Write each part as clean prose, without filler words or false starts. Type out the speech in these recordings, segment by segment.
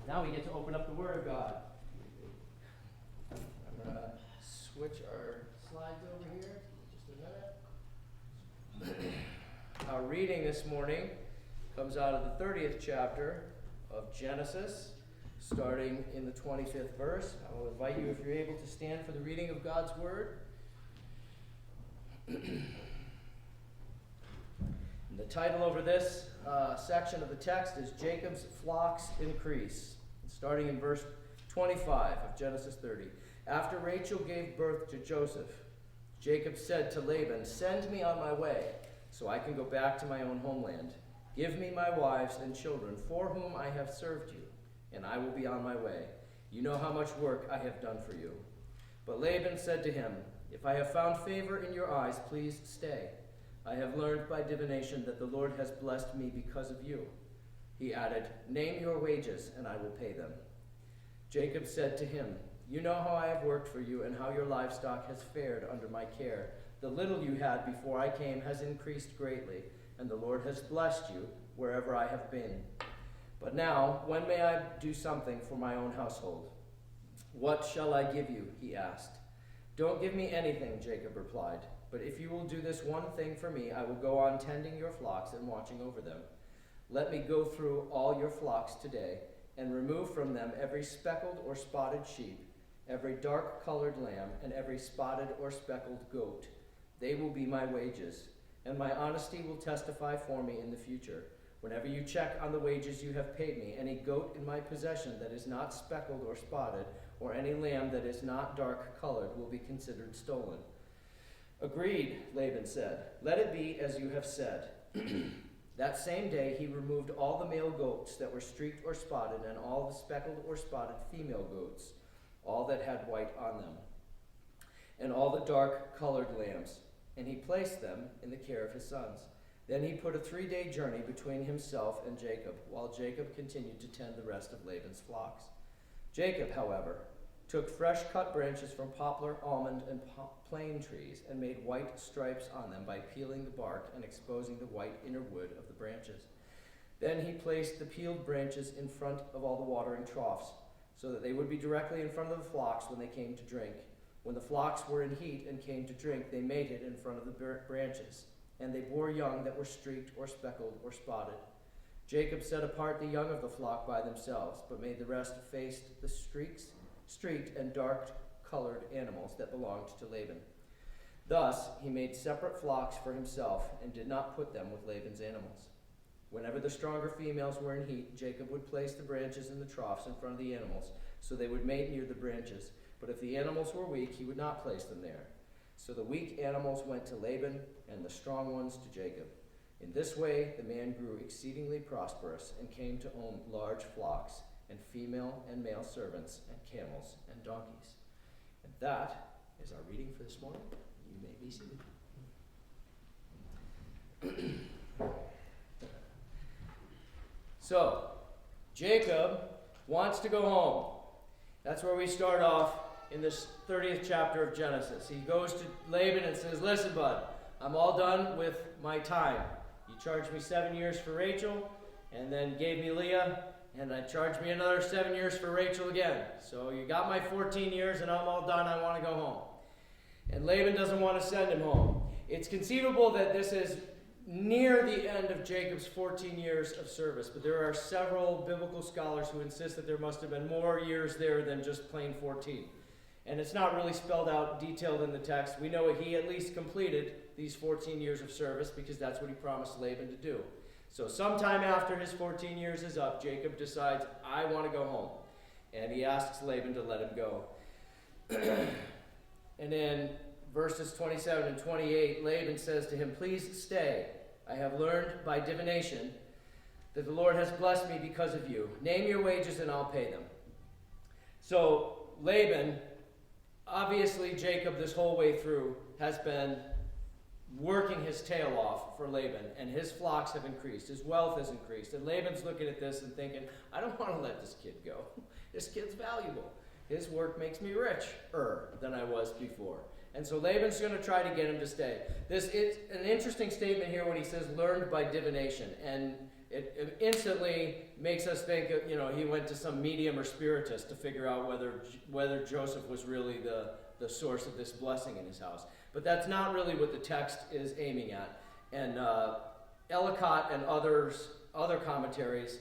Now we get to open up the Word of God. I'm going to switch our slides over here. Just a minute. Our reading this morning comes out of the 30th chapter of Genesis, starting in the 25th verse. I will invite you, if you're able, to stand for the reading of God's Word. The title over this section of the text is Jacob's Flocks Increase, starting in verse 25 of Genesis 30. After Rachel gave birth to Joseph, Jacob said to Laban, "Send me on my way, so I can go back to my own homeland. Give me my wives and children, for whom I have served you, and I will be on my way. You know how much work I have done for you." But Laban said to him, "If I have found favor in your eyes, please stay. I have learned by divination that the Lord has blessed me because of you." He added, "Name your wages, and I will pay them." Jacob said to him, "You know how I have worked for you and how your livestock has fared under my care. The little you had before I came has increased greatly, and the Lord has blessed you wherever I have been. But now, when may I do something for my own household?" "What shall I give you?" he asked. "Don't give me anything," Jacob replied. "But if you will do this one thing for me, I will go on tending your flocks and watching over them. Let me go through all your flocks today and remove from them every speckled or spotted sheep, every dark-colored lamb, and every spotted or speckled goat. They will be my wages, and my honesty will testify for me in the future. Whenever you check on the wages you have paid me, any goat in my possession that is not speckled or spotted, or any lamb that is not dark-colored will be considered stolen." "Agreed," Laban said. "Let it be as you have said." That same day he removed all the male goats that were streaked or spotted, and all the speckled or spotted female goats, all that had white on them, and all the dark-colored lambs, and he placed them in the care of his sons. Then he put a 3-day journey between himself and Jacob, while Jacob continued to tend the rest of Laban's flocks. Jacob, however, took fresh-cut branches from poplar, almond, and plane trees and made white stripes on them by peeling the bark and exposing the white inner wood of the branches. Then he placed the peeled branches in front of all the watering troughs, so that they would be directly in front of the flocks when they came to drink. When the flocks were in heat and came to drink, they mated in front of the branches, and they bore young that were streaked or speckled or spotted. Jacob set apart the young of the flock by themselves, but made the rest face the streaked and dark-colored animals that belonged to Laban. Thus he made separate flocks for himself and did not put them with Laban's animals. Whenever the stronger females were in heat, Jacob would place the branches in the troughs in front of the animals, so they would mate near the branches. But if the animals were weak, he would not place them there. So the weak animals went to Laban, and the strong ones to Jacob. In this way the man grew exceedingly prosperous and came to own large flocks, and female and male servants, and camels and donkeys. And that is our reading for this morning. You may be seated. So, Jacob wants to go home. That's where we start off in this 30th chapter of Genesis. He goes to Laban and says, "Listen, bud, I'm all done with my time. You charged me 7 years for Rachel, and then gave me Leah, and I charged me another 7 years for Rachel again. So you got my 14 years, and I'm all done. I want to go home." And Laban doesn't want to send him home. It's conceivable that this is near the end of Jacob's 14 years of service, but there are several biblical scholars who insist that there must have been more years there than just plain 14. And it's not really spelled out, detailed in the text. We know he at least completed these 14 years of service because that's what he promised Laban to do. So sometime after his 14 years is up, Jacob decides, "I want to go home." And he asks Laban to let him go. And in verses 27 and 28, Laban says to him, "Please stay. I have learned by divination that the Lord has blessed me because of you. Name your wages and I'll pay them." So Laban, obviously Jacob this whole way through has been working his tail off for Laban, and his flocks have increased. His wealth has increased. And Laban's looking at this and thinking, "I don't want to let this kid go. This kid's valuable. His work makes me richer than I was before." And so Laban's going to try to get him to stay. This is an interesting statement here when he says learned by divination. And it instantly makes us think, he went to some medium or spiritist to figure out whether Joseph was really the source of this blessing in his house. But that's not really what the text is aiming at. And Ellicott and other commentaries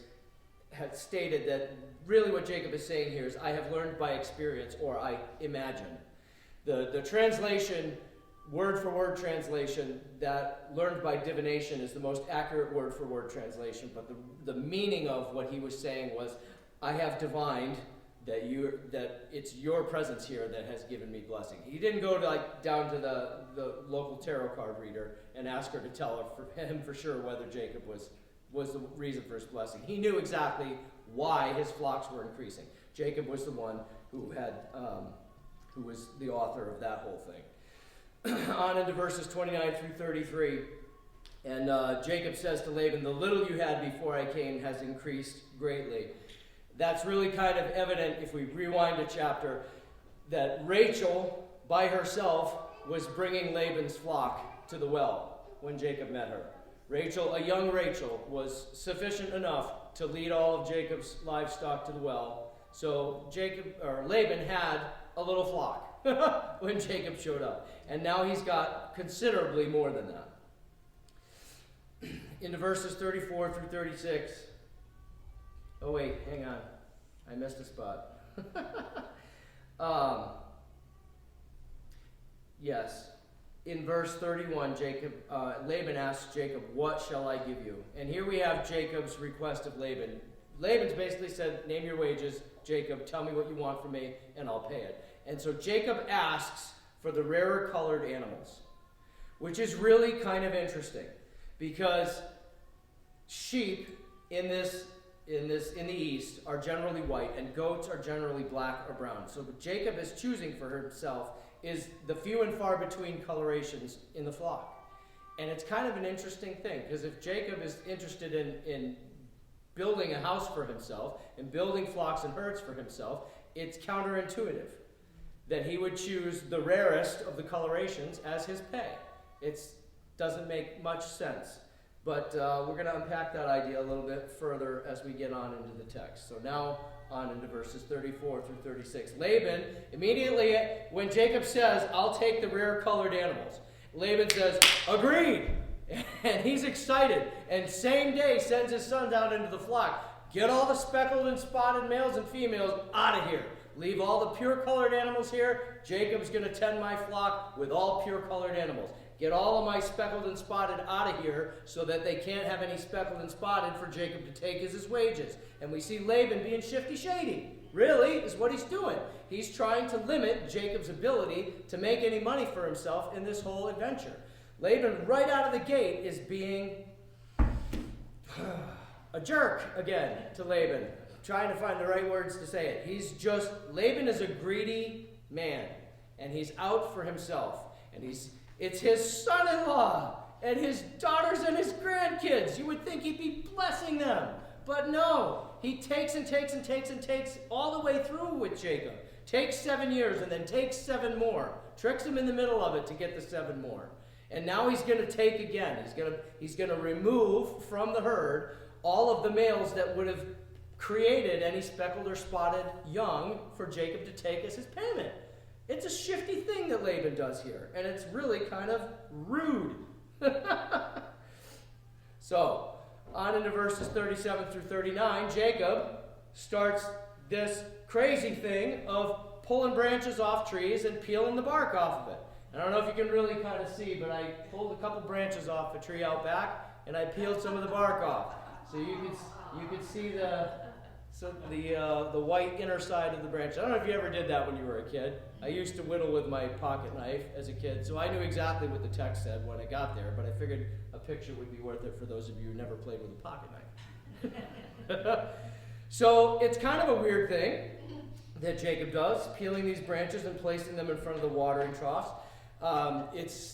had stated that really what Jacob is saying here is, I have learned by experience, or I imagine. The translation, word-for-word translation, that learned by divination is the most accurate word-for-word translation, but the meaning of what he was saying was, I have divined that it's your presence here that has given me blessing. He didn't go down to the local tarot card reader and ask her to tell him for sure whether Jacob was the reason for his blessing. He knew exactly why his flocks were increasing. Jacob was the one who was the author of that whole thing. On into verses 29 through 33. And Jacob says to Laban, the little you had before I came has increased greatly. That's really kind of evident if we rewind a chapter, that Rachel, by herself, was bringing Laban's flock to the well when Jacob met her. Rachel, a young Rachel, was sufficient enough to lead all of Jacob's livestock to the well. So Laban had a little flock when Jacob showed up. And now he's got considerably more than that. Into verses 34 through 36. Oh wait, hang on. I missed a spot. Yes. In verse 31, Laban asks Jacob, what shall I give you? And here we have Jacob's request of Laban. Laban's basically said, name your wages, Jacob, tell me what you want from me, and I'll pay it. And so Jacob asks for the rarer colored animals, which is really kind of interesting, because sheep in the East are generally white, and goats are generally black or brown. So what Jacob is choosing for himself is the few and far between colorations in the flock. And it's kind of an interesting thing, because if Jacob is interested in building a house for himself and building flocks and herds for himself, it's counterintuitive that he would choose the rarest of the colorations as his pay. It doesn't make much sense. But we're going to unpack that idea a little bit further as we get on into the text. So now on into verses 34 through 36. Laban, immediately when Jacob says, I'll take the rare colored animals, Laban says, agreed. And he's excited. And same day sends his sons out into the flock. Get all the speckled and spotted males and females out of here. Leave all the pure colored animals here. Jacob's going to tend my flock with all pure colored animals. Get all of my speckled and spotted out of here so that they can't have any speckled and spotted for Jacob to take as his wages. And we see Laban being shifty-shady. Really, is what he's doing. He's trying to limit Jacob's ability to make any money for himself in this whole adventure. Laban, right out of the gate, is being a jerk again to Laban. Trying to find the right words to say it. Laban is a greedy man, and he's out for himself. And it's his son-in-law, and his daughters and his grandkids. You would think he'd be blessing them. But no, he takes and takes and takes and takes all the way through with Jacob. Takes 7 years and then takes 7 more. Tricks him in the middle of it to get the 7 more. And now he's going to take again. He's going to remove from the herd all of the males that would have created any speckled or spotted young for Jacob to take as his payment. It's a shifty thing that Laban does here, and it's really kind of rude. So, on into verses 37 through 39, Jacob starts this crazy thing of pulling branches off trees and peeling the bark off of it. And I don't know if you can really kind of see, but I pulled a couple branches off a tree out back, and I peeled some of the bark off. So you could see the white inner side of the branch. I don't know if you ever did that when you were a kid. I used to whittle with my pocket knife as a kid, so I knew exactly what the text said when I got there, but I figured a picture would be worth it for those of you who never played with a pocket knife. So it's kind of a weird thing that Jacob does, peeling these branches and placing them in front of the watering troughs.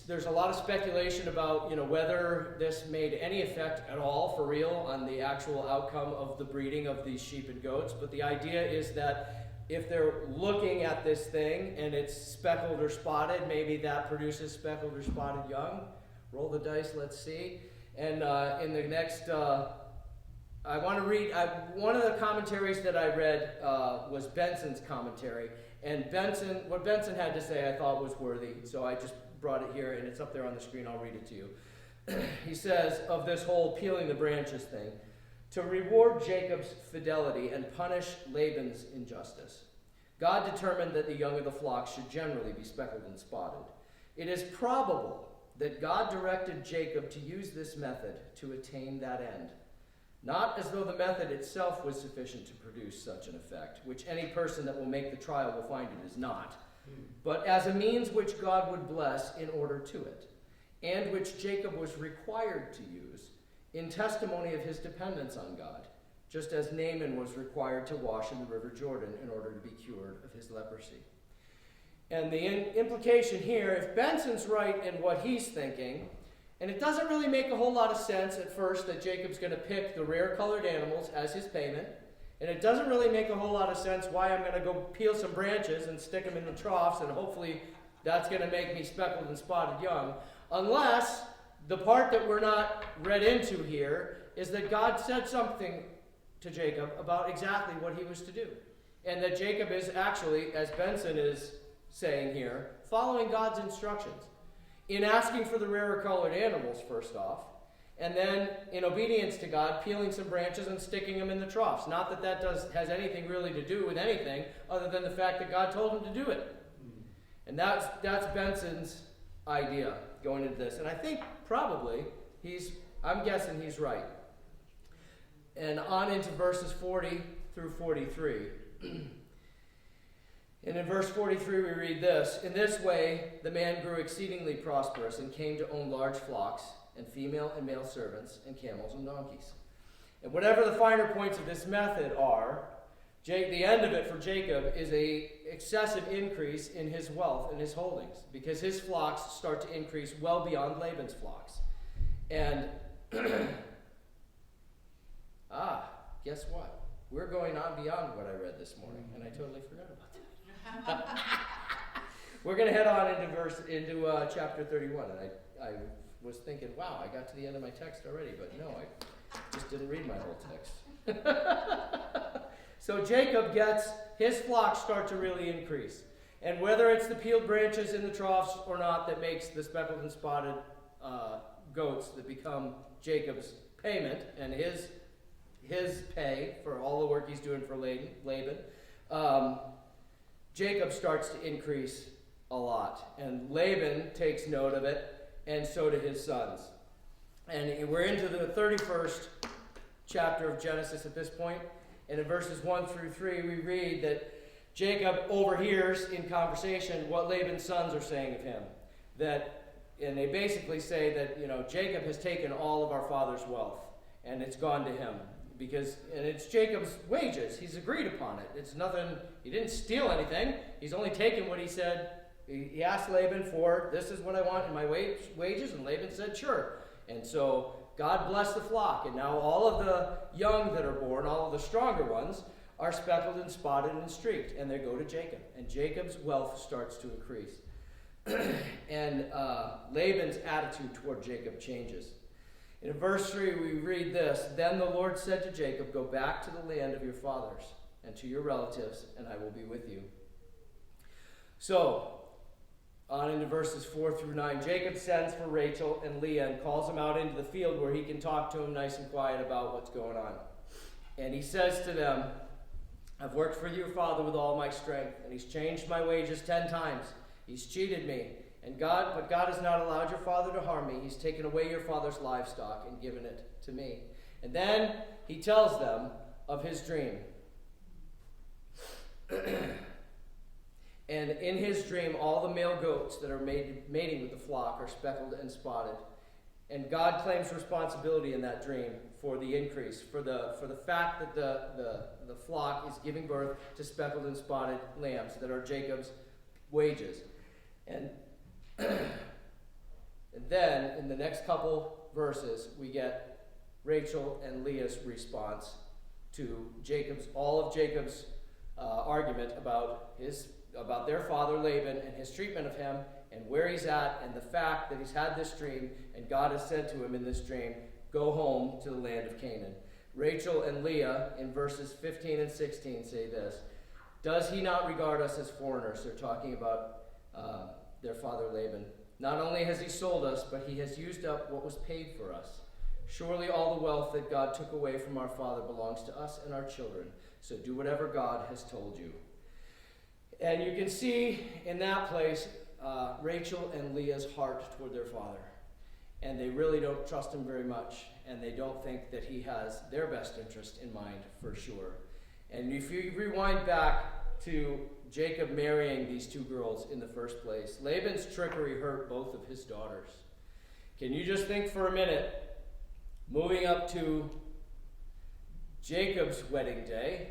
There's a lot of speculation about whether this made any effect at all for real on the actual outcome of the breeding of these sheep and goats. But the idea is that if they're looking at this thing and it's speckled or spotted, maybe that produces speckled or spotted young. Roll the dice, let's see. And in the next I want to read, one of the commentaries that I read was Benson's commentary. And what Benson had to say I thought was worthy, so I just brought it here, and it's up there on the screen. I'll read it to you. He says of this whole peeling the branches thing, to reward Jacob's fidelity and punish Laban's injustice, God determined that the young of the flock should generally be speckled and spotted. It is probable that God directed Jacob to use this method to attain that end, not as though the method itself was sufficient to produce such an effect, which any person that will make the trial will find it is not, but as a means which God would bless in order to it, and which Jacob was required to use in testimony of his dependence on God, just as Naaman was required to wash in the river Jordan in order to be cured of his leprosy. And the implication here, if Benson's right in what he's thinking, and it doesn't really make a whole lot of sense at first that Jacob's going to pick the rare-colored animals as his payment, and it doesn't really make a whole lot of sense why I'm going to go peel some branches and stick them in the troughs, and hopefully that's going to make me speckled and spotted young, unless the part that we're not read into here is that God said something to Jacob about exactly what he was to do. And that Jacob is actually, as Benson is saying here, following God's instructions in asking for the rarer colored animals first off, and then in obedience to God, peeling some branches and sticking them in the troughs. Not that that has anything really to do with anything other than the fact that God told him to do it. And that's Benson's idea going into this. And I think probably I'm guessing he's right. And on into verses 40 through 43. And in verse 43 we read this: In this way the man grew exceedingly prosperous and came to own large flocks and female and male servants and camels and donkeys. And whatever the finer points of this method are, the end of it for Jacob is a excessive increase in his wealth and his holdings, because his flocks start to increase well beyond Laban's flocks. And guess what? We're going on beyond what I read this morning, and I totally forgot about that. We're going to head on into chapter 31, and I was thinking, wow, I got to the end of my text already, but no, I just didn't read my whole text. So Jacob his flocks start to really increase. And whether it's the peeled branches in the troughs or not that makes the speckled and spotted goats that become Jacob's payment and his pay for all the work he's doing for Laban, Jacob starts to increase a lot. And Laban takes note of it, and so do his sons. And we're into the 31st chapter of Genesis at this point. And in verses 1 through 3, we read that Jacob overhears in conversation what Laban's sons are saying of him. And they basically say that, Jacob has taken all of our father's wealth, and it's gone to him. And it's Jacob's wages. He's agreed upon it. It's nothing, he didn't steal anything. He's only taken what he said. He asked Laban for, this is what I want in my wages, and Laban said, sure. And so God blessed the flock, and now all of the young that are born, all of the stronger ones, are speckled and spotted and streaked, and they go to Jacob. And Jacob's wealth starts to increase. And Laban's attitude toward Jacob changes. In verse 3, we read this: Then the Lord said to Jacob, Go back to the land of your fathers and to your relatives, and I will be with you. So, on into verses 4 through 9, Jacob sends for Rachel and Leah and calls them out into the field where he can talk to them nice and quiet about what's going on. And he says to them, I've worked for your father with all my strength, and he's changed my wages 10 times. He's cheated me. But God has not allowed your father to harm me. He's taken away your father's livestock and given it to me. And then he tells them of his dream. And in his dream, all the male goats that are mating with the flock are speckled and spotted. And God claims responsibility in that dream for the increase, for the fact that the flock is giving birth to speckled and spotted lambs that are Jacob's wages. And then, in the next couple verses, we get Rachel and Leah's response to all of Jacob's argument about their father Laban and his treatment of him and where he's at, and the fact that he's had this dream and God has said to him in this dream, go home to the land of Canaan. Rachel and Leah in verses 15 and 16 say this: "Does he not regard us as foreigners?" They're talking about their father Laban. "Not only has he sold us, but he has used up what was paid for us. Surely all the wealth that God took away from our father belongs to us and our children. So do whatever God has told you." And you can see in that place Rachel and Leah's heart toward their father. And they really don't trust him very much. And they don't think that he has their best interest in mind for sure. And if you rewind back to Jacob marrying these two girls in the first place, Laban's trickery hurt both of his daughters. Can you just think for a minute, moving up to Jacob's wedding day,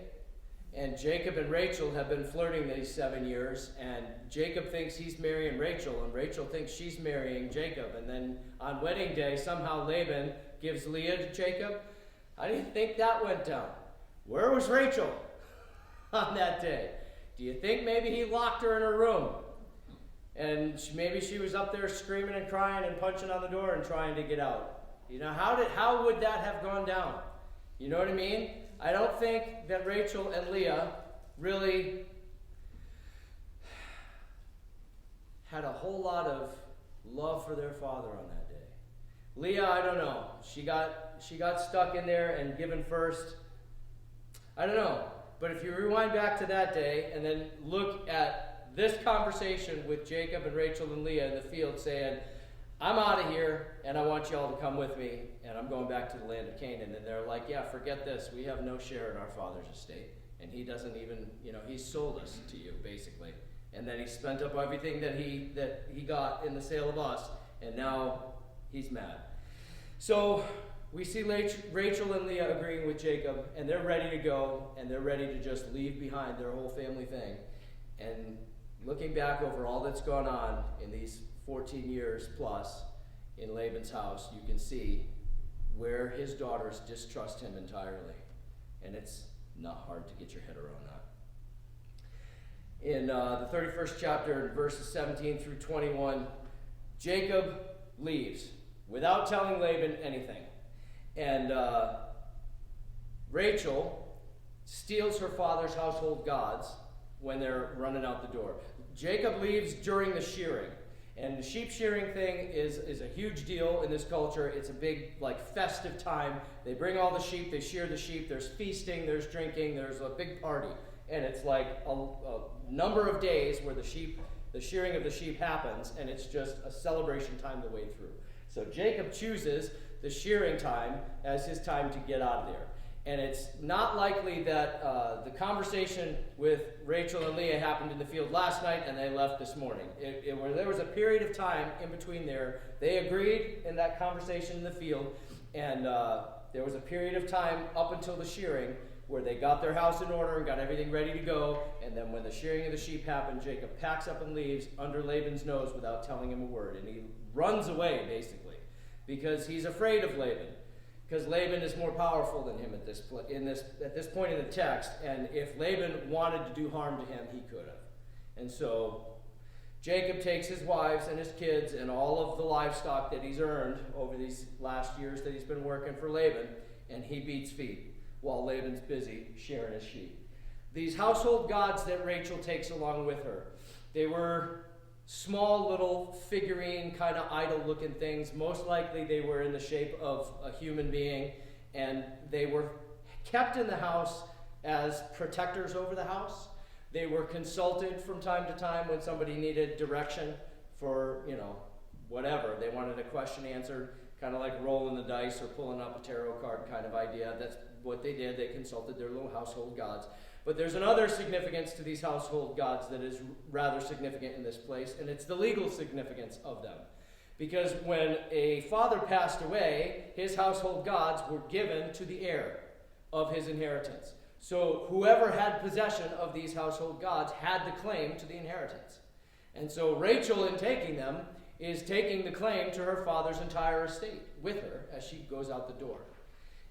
and Jacob and Rachel have been flirting these 7 years, and Jacob thinks he's marrying Rachel, and Rachel thinks she's marrying Jacob, and then on wedding day, somehow Laban gives Leah to Jacob. How do you think that went down? Where was Rachel on that day? Do you think maybe he locked her in her room? And maybe she was up there screaming and crying and punching on the door and trying to get out. You know, how would that have gone down? You know what I mean? I don't think that Rachel and Leah really had a whole lot of love for their father on that day. Leah, I don't know. She got stuck in there and given first. I don't know. But if you rewind back to that day and then look at this conversation with Jacob and Rachel and Leah in the field saying, "I'm out of here and I want y'all to come with me and I'm going back to the land of Canaan." And they're like, "Yeah, forget this. We have no share in our father's estate. And he doesn't even, he sold us to you, basically. And then he spent up everything that he got in the sale of us, and now he's mad." So we see Rachel and Leah agreeing with Jacob, and they're ready to go, and they're ready to just leave behind their whole family thing. And looking back over all that's gone on in these 14 years plus in Laban's house, you can see where his daughters distrust him entirely. And it's not hard to get your head around that. In the 31st chapter, verses 17 through 21, Jacob leaves without telling Laban anything. And Rachel steals her father's household gods when they're running out the door. Jacob leaves during the shearing. And the sheep shearing thing is a huge deal in this culture. It's a big, festive time. They bring all the sheep, they shear the sheep, there's feasting, there's drinking, there's a big party. And it's like a number of days where the shearing of the sheep happens, and it's just a celebration time the way through. So Jacob chooses the shearing time as his time to get out of there. And it's not likely that the conversation with Rachel and Leah happened in the field last night and they left this morning. There was a period of time in between there. They agreed in that conversation in the field, and there was a period of time up until the shearing where they got their house in order and got everything ready to go. And then when the shearing of the sheep happened, Jacob packs up and leaves under Laban's nose without telling him a word. And he runs away, basically, because he's afraid of Laban. Because Laban is more powerful than him at this point in the text, and if Laban wanted to do harm to him, he could have. And so Jacob takes his wives and his kids and all of the livestock that he's earned over these last years that he's been working for Laban, and he beats feet while Laban's busy shearing his sheep. These household gods that Rachel takes along with her, they were small little figurine kind of idol looking things. Most likely they were in the shape of a human being, and they were kept in the house as protectors over the house. They were consulted from time to time when somebody needed direction for, whatever. They wanted a question answered, kind of like rolling the dice or pulling up a tarot card kind of idea. That's what they did. They consulted their little household gods. But there's another significance to these household gods that is rather significant in this place, and it's the legal significance of them. Because when a father passed away, his household gods were given to the heir of his inheritance. So whoever had possession of these household gods had the claim to the inheritance. And so Rachel, in taking them, is taking the claim to her father's entire estate with her as she goes out the door.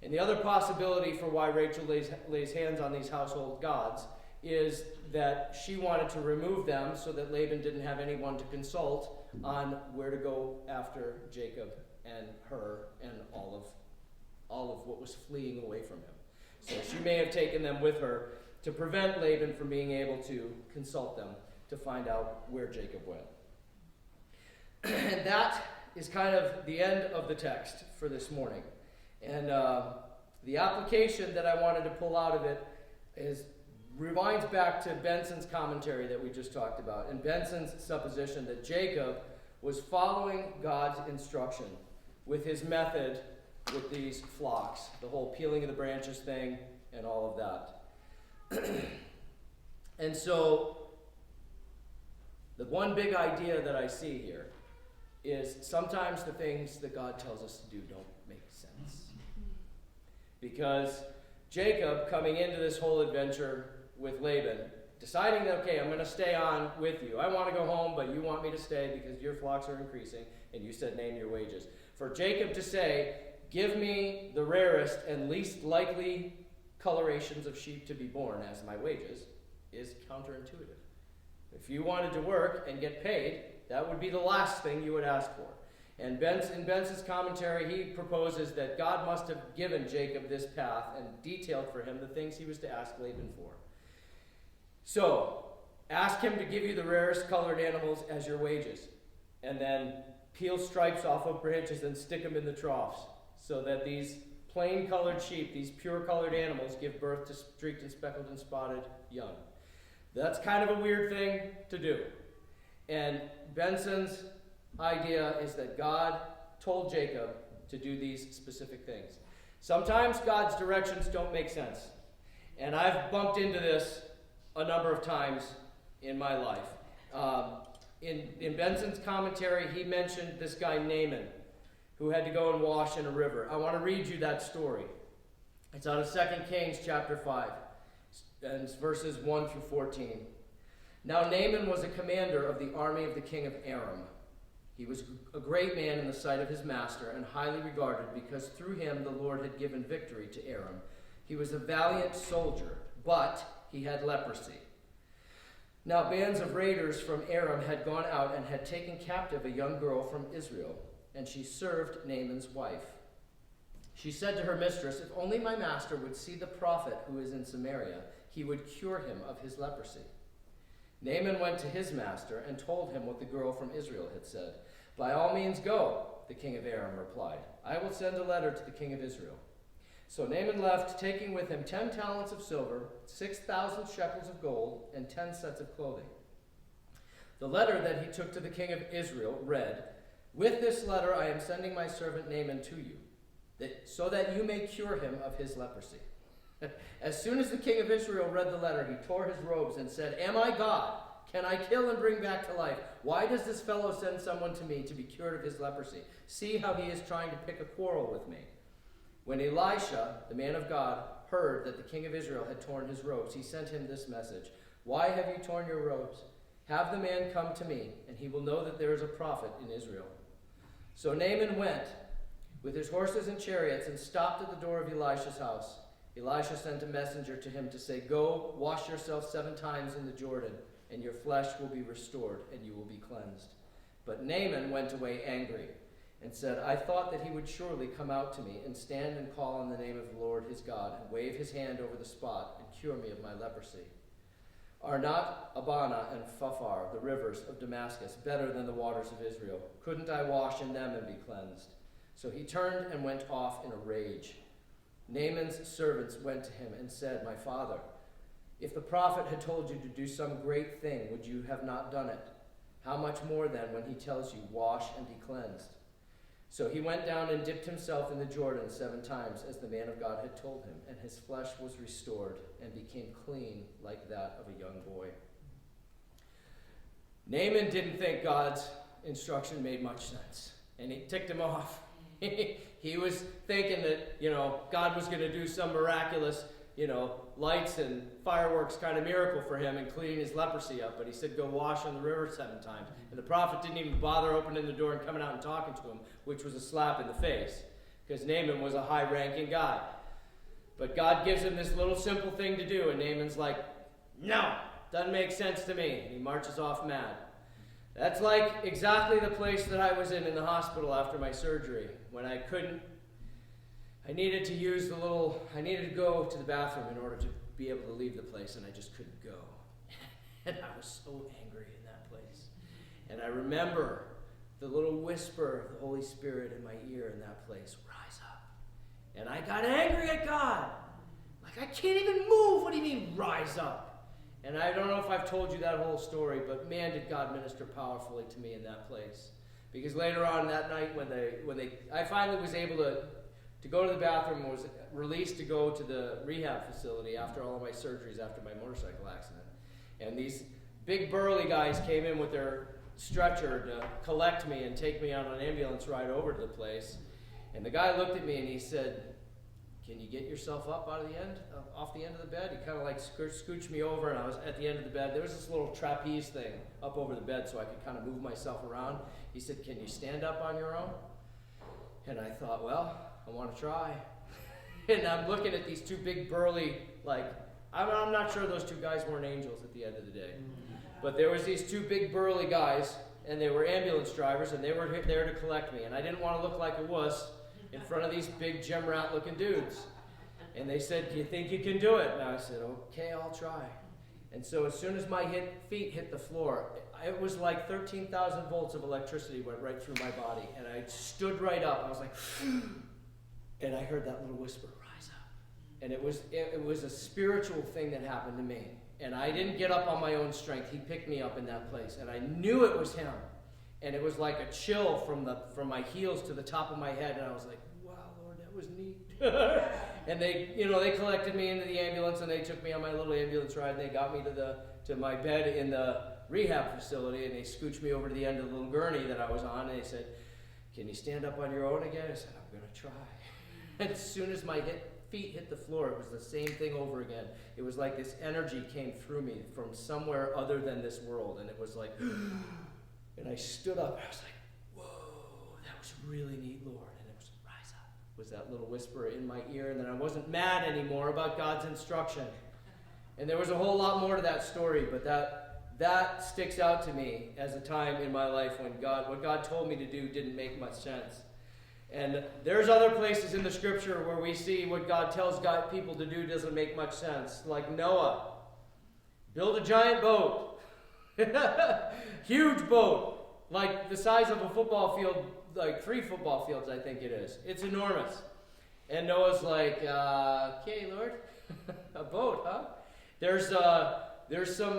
And the other possibility for why Rachel lays hands on these household gods is that she wanted to remove them so that Laban didn't have anyone to consult on where to go after Jacob and her and all of all of what was fleeing away from him. So she may have taken them with her to prevent Laban from being able to consult them to find out where Jacob went. And that is kind of the end of the text for this morning. And the application that I wanted to pull out of it rewinds back to Benson's commentary that we just talked about, and Benson's supposition that Jacob was following God's instruction with his method with these flocks, the whole peeling of the branches thing and all of that. And so the one big idea that I see here is sometimes the things that God tells us to do don't make sense. Because Jacob, coming into this whole adventure with Laban, deciding that, okay, I'm going to stay on with you. I want to go home, but you want me to stay because your flocks are increasing, and you said name your wages. For Jacob to say, give me the rarest and least likely colorations of sheep to be born as my wages, is counterintuitive. If you wanted to work and get paid, that would be the last thing you would ask for. And in Benson's commentary, he proposes that God must have given Jacob this path and detailed for him the things he was to ask Laban for. So, ask him to give you the rarest colored animals as your wages, and then peel stripes off of branches and stick them in the troughs, so that these plain colored sheep, these pure colored animals, give birth to streaked and speckled and spotted young. That's kind of a weird thing to do. And Benson's idea is that God told Jacob to do these specific things. Sometimes God's directions don't make sense. And I've bumped into this a number of times in my life. In Benson's commentary, he mentioned this guy Naaman, who had to go and wash in a river. I want to read you that story. It's out of 2 Kings chapter 5, and it's verses 1 through 14. Now Naaman was a commander of the army of the king of Aram. He was a great man in the sight of his master and highly regarded because through him the Lord had given victory to Aram. He was a valiant soldier, but he had leprosy. Now bands of raiders from Aram had gone out and had taken captive a young girl from Israel, and she served Naaman's wife. She said to her mistress, if only my master would see the prophet who is in Samaria, he would cure him of his leprosy. Naaman went to his master and told him what the girl from Israel had said. By all means go, the king of Aram replied. I will send a letter to the king of Israel. So Naaman left, taking with him 10 talents of silver, 6,000 shekels of gold, and 10 sets of clothing. The letter that he took to the king of Israel read, with this letter I am sending my servant Naaman to you, so that you may cure him of his leprosy. As soon as the king of Israel read the letter, he tore his robes and said, am I God? Can I kill and bring back to life? Why does this fellow send someone to me to be cured of his leprosy? See how he is trying to pick a quarrel with me. When Elisha, the man of God, heard that the king of Israel had torn his robes, he sent him this message. Why have you torn your robes? Have the man come to me, and he will know that there is a prophet in Israel. So Naaman went with his horses and chariots and stopped at the door of Elisha's house. Elisha sent a messenger to him to say, go, wash yourself 7 times in the Jordan, and your flesh will be restored, and you will be cleansed. But Naaman went away angry, and said, I thought that he would surely come out to me, and stand and call on the name of the Lord his God, and wave his hand over the spot, and cure me of my leprosy. Are not Abana and Pharpar, the rivers of Damascus, better than the waters of Israel? Couldn't I wash in them and be cleansed? So he turned and went off in a rage. Naaman's servants went to him and said, my father, if the prophet had told you to do some great thing, would you have not done it? How much more then when he tells you, wash and be cleansed? So he went down and dipped himself in the Jordan 7 times, as the man of God had told him, and his flesh was restored and became clean like that of a young boy. Naaman didn't think God's instruction made much sense, and it ticked him off. He was thinking that, God was going to do some miraculous, lights and fireworks kind of miracle for him and clean his leprosy up. But he said, go wash on the river 7 times. And the prophet didn't even bother opening the door and coming out and talking to him, which was a slap in the face, because Naaman was a high-ranking guy. But God gives him this little simple thing to do, and Naaman's like, no, doesn't make sense to me. And he marches off mad. That's like exactly the place that I was in the hospital after my surgery, when I I needed to go to the bathroom in order to be able to leave the place, and I just couldn't go. And I was so angry in that place. And I remember the little whisper of the Holy Spirit in my ear in that place, rise up. And I got angry at God. Like, I can't even move. What do you mean, rise up? And I don't know if I've told you that whole story, but man, did God minister powerfully to me in that place. Because later on that night I finally was able to go to the bathroom and was released to go to the rehab facility after all of my surgeries after my motorcycle accident. And these big burly guys came in with their stretcher to collect me and take me on an ambulance ride over to the place. And the guy looked at me and he said, can you get yourself up off the end of the bed? He kind of like scooched me over, and I was at the end of the bed. There was this little trapeze thing up over the bed so I could kind of move myself around. He said, can you stand up on your own? And I thought, well, I want to try. And I'm looking at these two big burly, I'm not sure those two guys weren't angels at the end of the day. But there was these two big burly guys, and they were ambulance drivers, and they were there to collect me. And I didn't want to look like a wuss in front of these big gym rat looking dudes. And they said, do you think you can do it? And I said, okay, I'll try. And so as soon as my feet hit the floor, it was like 13,000 volts of electricity went right through my body. And I stood right up. I was like, and I heard that little whisper, rise up. And it was a spiritual thing that happened to me. And I didn't get up on my own strength. He picked me up in that place. And I knew it was him. And it was like a chill from my heels to the top of my head. And I was like, wow, Lord, that was neat. And they collected me into the ambulance, and they took me on my little ambulance ride, and they got me to my bed in the rehab facility, and they scooched me over to the end of the little gurney that I was on, and they said, can you stand up on your own again? I said, I'm going to try. And as soon as my feet hit the floor, it was the same thing over again. It was like this energy came through me from somewhere other than this world, and it was like, and I stood up. I was like, whoa, that was really neat, Lord. And it was, rise up, was that little whisper in my ear. And then I wasn't mad anymore about God's instruction. And there was a whole lot more to that story, but that sticks out to me as a time in my life when what God told me to do didn't make much sense. And there's other places in the scripture where we see what God tells people to do doesn't make much sense. Like Noah, build a giant boat. Huge boat, like the size of a football field, like 3 football fields, I think it is. It's enormous. And Noah's like, okay, Lord, a boat, huh? There's some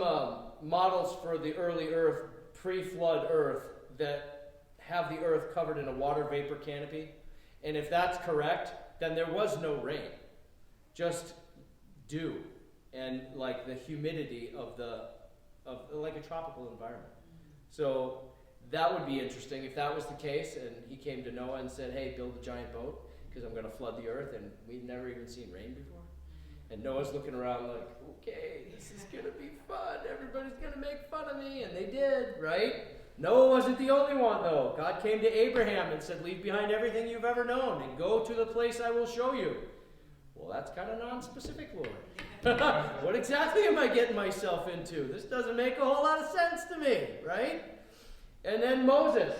models for the early earth, pre-flood earth, that have the earth covered in a water vapor canopy. And if that's correct, then there was no rain, just dew and like the humidity of like a tropical environment. So that would be interesting if that was the case, and he came to Noah and said, hey, build a giant boat because I'm going to flood the earth, and we've never even seen rain before. And Noah's looking around like, okay, this is going to be fun. Everybody's going to make fun of me, and they did, right? Noah wasn't the only one, though. God came to Abraham and said, leave behind everything you've ever known and go to the place I will show you. Well, that's kind of non-specific, Lord. What exactly am I getting myself into? This doesn't make a whole lot of sense to me, right? And then Moses,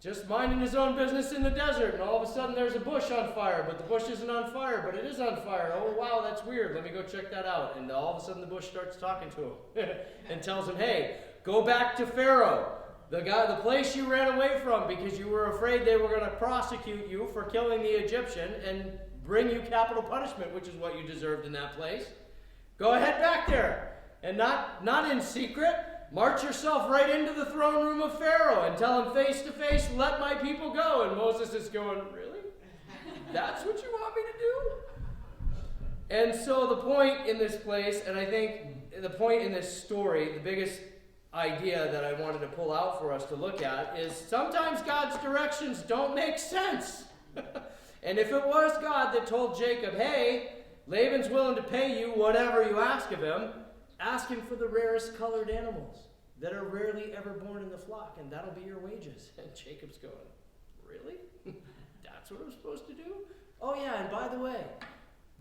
just minding his own business in the desert, and all of a sudden there's a bush on fire, but the bush isn't on fire, but it is on fire. Oh, wow, that's weird. Let me go check that out. And all of a sudden the bush starts talking to him and tells him, hey, go back to Pharaoh, the place you ran away from because you were afraid they were going to prosecute you for killing the Egyptian and bring you capital punishment, which is what you deserved in that place. Go ahead back there, and not in secret. March yourself right into the throne room of Pharaoh and tell him face to face, let my people go. And Moses is going, really? That's what you want me to do? And so the point in this place, and I think the point in this story, the biggest idea that I wanted to pull out for us to look at is sometimes God's directions don't make sense. And if it was God that told Jacob, hey, Laban's willing to pay you whatever you ask of him, ask him for the rarest colored animals that are rarely ever born in the flock, and that'll be your wages. And Jacob's going, really? That's what I'm supposed to do? Oh yeah, and by the way,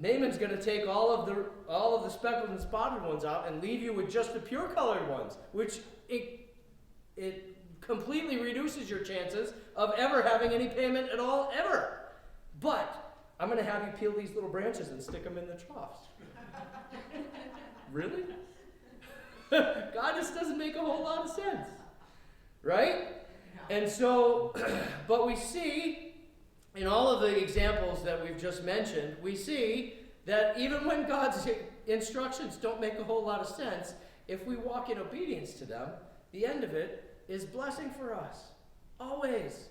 Naaman's going to take all of the speckled and spotted ones out and leave you with just the pure colored ones, which it completely reduces your chances of ever having any payment at all, ever. But I'm going to have you peel these little branches and stick them in the troughs. Really? God just doesn't make a whole lot of sense. Right? And so, but we see, in all of the examples that we've just mentioned, we see that even when God's instructions don't make a whole lot of sense, if we walk in obedience to them, the end of it is blessing for us. Always.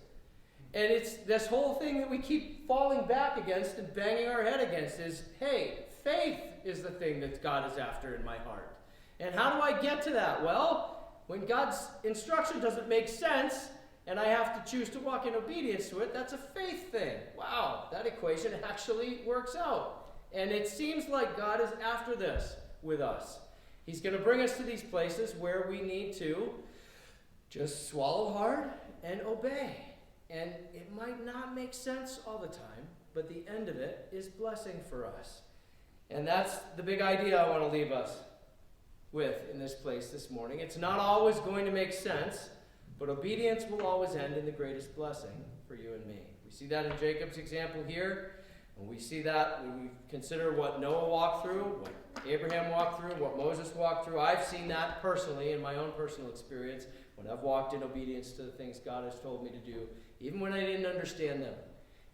And it's this whole thing that we keep falling back against and banging our head against is, hey, faith is the thing that God is after in my heart. And how do I get to that? Well, when God's instruction doesn't make sense, and I have to choose to walk in obedience to it, that's a faith thing. Wow, that equation actually works out. And it seems like God is after this with us. He's going to bring us to these places where we need to just swallow hard and obey. And it might not make sense all the time, but the end of it is blessing for us. And that's the big idea I want to leave us with in this place this morning. It's not always going to make sense, but obedience will always end in the greatest blessing for you and me. We see that in Jacob's example here, and we see that when we consider what Noah walked through, what Abraham walked through, what Moses walked through. I've seen that personally in my own personal experience when I've walked in obedience to the things God has told me to do, even when I didn't understand them,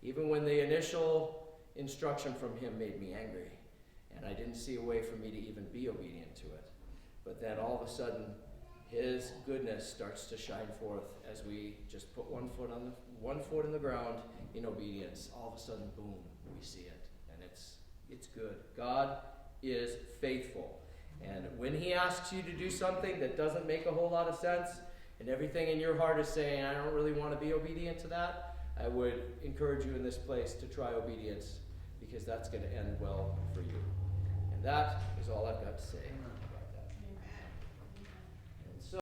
even when the initial instruction from him made me angry, and I didn't see a way for me to even be obedient to it. But then all of a sudden, his goodness starts to shine forth as we just put one foot in the ground in obedience. All of a sudden, boom, we see it, and it's good. God is faithful, and when he asks you to do something that doesn't make a whole lot of sense, and everything in your heart is saying, I don't really want to be obedient to that, I would encourage you in this place to try obedience, because that's going to end well for you. And that is all I've got to say.